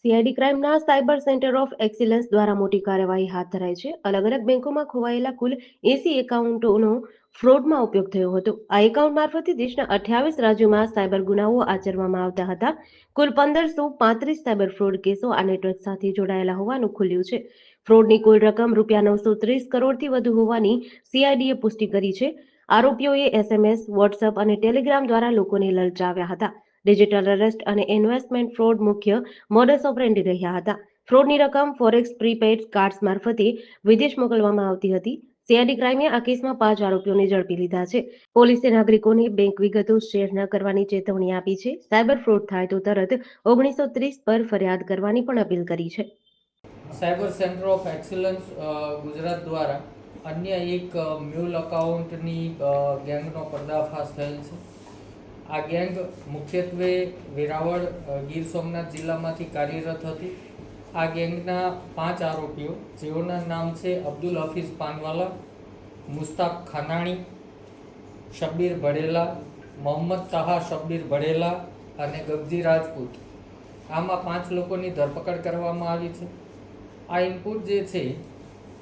CID ક્રાઇમના cyber centre of excellence દ્વારા મોટી કાર્યવાહી હાથ ધરાઈ છે. અલગ અલગ બેંકોમાં ખોવાયેલા કુલ 80 એકાઉન્ટોનો ફ્રોડમાં ઉપયોગ થયો હતો. આ એકાઉન્ટ મારફતે દેશના 28 રાજ્યોમાં સાયબર ગુનાઓ આચરવામાં આવતા હતા. કુલ 1535 સાયબર ફ્રોડ કેસો આ નેટવર્ક સાથે જોડાયેલા હોવાનું ખુલ્યું છે. ફ્રોડની કુલ રકમ ₹930 કરોડથી વધુ હોવાની સીઆઈડીએ પુષ્ટિ કરી છે. આરોપીઓએ એસએમએસ, વોટ્સએપ અને ટેલિગ્રામ દ્વારા લોકોને લલચાવ્યા હતા. ડિજિટલ અરેસ્ટ અને ઇન્વેસ્ટમેન્ટ ફ્રોડ મુખ્ય મોડસ ઓપરેન્ડી રહ્યા હતા. ફ્રોડની રકમ ફોરેક્સ પ્રીપેડ કાર્ડ્સ મારફતે વિદેશ મોકલવામાં આવતી હતી. સીઆઈડી ક્રાઇમે આ કેસમાં 5 આરોપીઓને ઝડપી લીધા છે. પોલીસે નાગરિકોને બેંક વિગતો શેર ન કરવાની ચેતવણી આપી છે. સાયબર ફ્રોડ થાય તો તરત 1930 પર ફરિયાદ કરવાની પણ અપીલ કરી છે. Cyber centre of excellence Gujarat દ્વારા અન્ય એક મ્યુલ અકાઉન્ટની ગેંગનો પર્દાફાશ થયેલ છે. આ ગેંગ મુખ્યત્વે વેરાવળ, ગીર સોમનાથ જિલ્લામાંથી કાર્યરત હતી. આ ગેંગના 5 આરોપીઓ, જેઓના નામ છે અબ્દુલ હફીઝ પાનવાલા, મુસ્તાક ખાનાણી, શબ્બીર ભડેલા, મોહમ્મદ તાહા શબ્બીર ભડેલા અને ગગજી રાજપૂત. આમાં 5 લોકોની ધરપકડ કરવામાં આવી છે. આ ઇનપુટ જે છે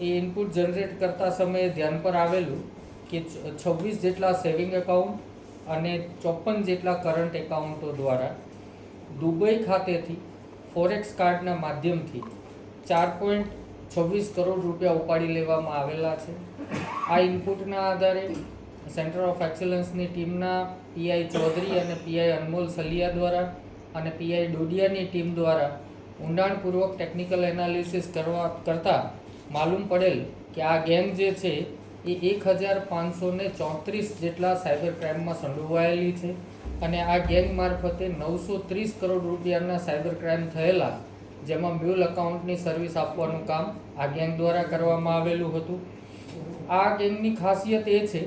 એ ઇનપુટ જનરેટ કરતા સમયે ધ્યાન પર આવેલું કે 26 જેટલા સેવિંગ એકાઉન્ટ અને 54 જેટલા કરંટ એકાઉન્ટો દ્વારા દુબઈ ખાતેથી ફોરેક્સ કાર્ડના માધ્યમથી 4.26 કરોડ રૂપિયા ઉપાડી લેવામાં આવેલા છે. આ ઇનપુટના આધારે સેન્ટર ઓફ એક્સલન્સની ટીમના પીઆઈ ચૌધરી અને પીઆઈ અનમોલ સલિયા દ્વારા અને પીઆઈ ડોડિયાની ટીમ દ્વારા ઊંડાણપૂર્વક ટેકનિકલ એનાલિસિસ કરતા માલુમ પડેલ કે આ ગેંગ જે છે એ 1534 જેટલા સાયબર ક્રાઇમમાં સંડોવાયેલી છે અને આ ગેંગ મારફતે 930 કરોડ રૂપિયાના સાયબર ક્રાઇમ થયેલા, જેમાં મ્યુલ અકાઉન્ટની સર્વિસ આપવાનું કામ આ ગેંગ દ્વારા કરવામાં આવેલું હતું. આ ગેંગની ખાસિયત એ છે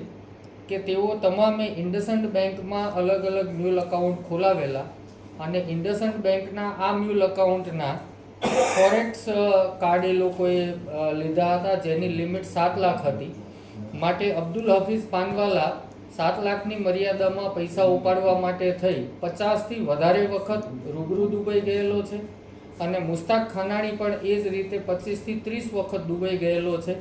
કે તેઓ તમામે ઇન્ડસઇન્ડ બેંકમાં અલગ અલગ મ્યુલ અકાઉન્ટ ખોલાવેલા અને ઇન્ડસઇન્ડ બેંકના આ મ્યુલ અકાઉન્ટના ફોરેક્સ કાર્ડ એ લોકોએ લીધા હતા, જેની લિમિટ 7 લાખ હતી. માટે અબ્દુલ હફીઝ પાનવાલા 7 લાખની મર્યાદામાં પૈસા ઉપાડવા માટે થઈ 50થી વધારે વખત રૂબરૂ દુબઈ ગયેલો છે અને મુસ્તાક ખાનાણી પણ એ જ રીતે 25થી 30 વખત દુબઈ ગયેલો છે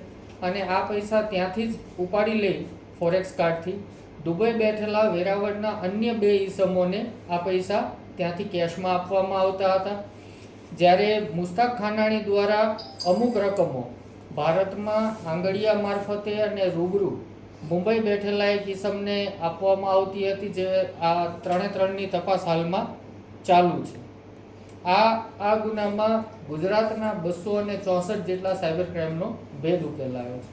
અને આ પૈસા ત્યાંથી જ ઉપાડી લઈ ફોરેક્સ કાર્ડથી દુબઈ બેઠેલા વેરાવળના અન્ય 2 ઈસમોને આ પૈસા ત્યાંથી કેશમાં આપવામાં આવતા હતા. જ્યારે મુસ્તાક ખાનાણી દ્વારા અમુક રકમો ભારતમાં આંગળીયા મારફતે અને રૂબરૂ મુંબઈ બેઠેલા એક ઈસમને આપવામાં આવતી હતી, જે આ 3ની તપાસ હાલમાં ચાલુ છે. આ ગુનામાં ગુજરાતના 264 જેટલા સાયબર ક્રાઇમનો ભેદ ઉકેલાયો છે.